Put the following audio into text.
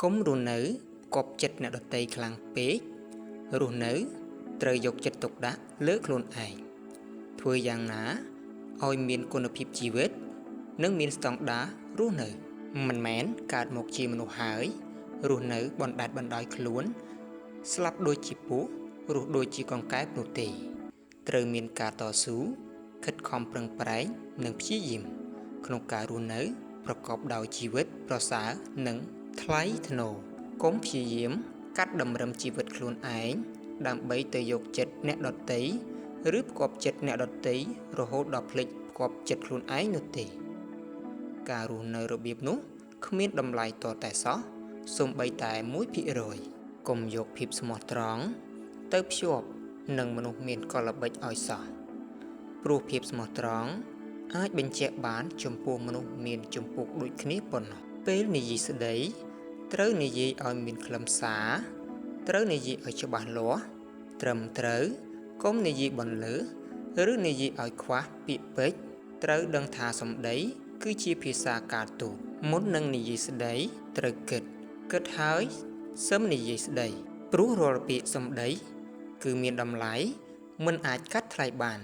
គុំរស់នៅកប់ចិត្តអ្នកដទៃខ្លាំងពេករស់នៅត្រូវយកចិត្តទុកដាក់លើខ្លួនឯងធ្វើយ៉ាងណាឲ្យមានគុណភាពជីវិតនិងមានស្តង់ដាររស់នៅមិនមែនកើតមកជាមនុស្សហើយរស់នៅបណ្តែតបណ្ដោយខ្លួនស្លាប់ដូចជាពស់រស់ដូចជាកង្កែបនោះទេត្រូវមានការតស៊ូខិតខំប្រឹងប្រែងនិងព្យាយាមក្នុងការរស់នៅប្រកបដោយជីវិតប្រសើរនិងថ្លៃថ្នូរកុំព្យាយាមកាត់តម្រឹមជីវិតខ្លួនឯងដើម្បីទៅយកចិត្តអ្នកដទៃឬផ្គាប់ចិត្តអ្នកដទៃរហូតដល់ភ្លេចផ្គាប់ចិត្តខ្លួនឯងនោះទេការរស់នៅរបៀបនោះគ្មានតម្លៃតតែសោះសូម្បីតែ1%កុំយកភាពស្មោះត្រង់ទៅភ្ជាប់នឹងមនុស្សមានកលល្បិចឲ្យសោះព្រោះភាពស្មោះត្រង់អាចបញ្ជាក់បានចំពោះមនុស្សមានចម្ពោះដូចគ្នាប៉ុណ្ណោះពេលនិយាយស្ដីត្រូវនិយាយឲ្យមានខ្លឹមសារត្រូវនិយាយឲ្យច្បាស់លាស់ត្រឹមត្រូវកុំនិយាយបន្លឺឬនិយាយឲ្យខ្វះពាក្យពេចន៍ត្រូវដឹងថាសម្ដីគឺជាភាសាការទូតមុននឹងនិយាយស្ដីត្រូវគិតហើយសឹមនិយាយស្ដីព្រោះរាល់ពាក្យសម្ដីគឺមានតម្លៃមិនអាចកាត់ថ្លៃបាន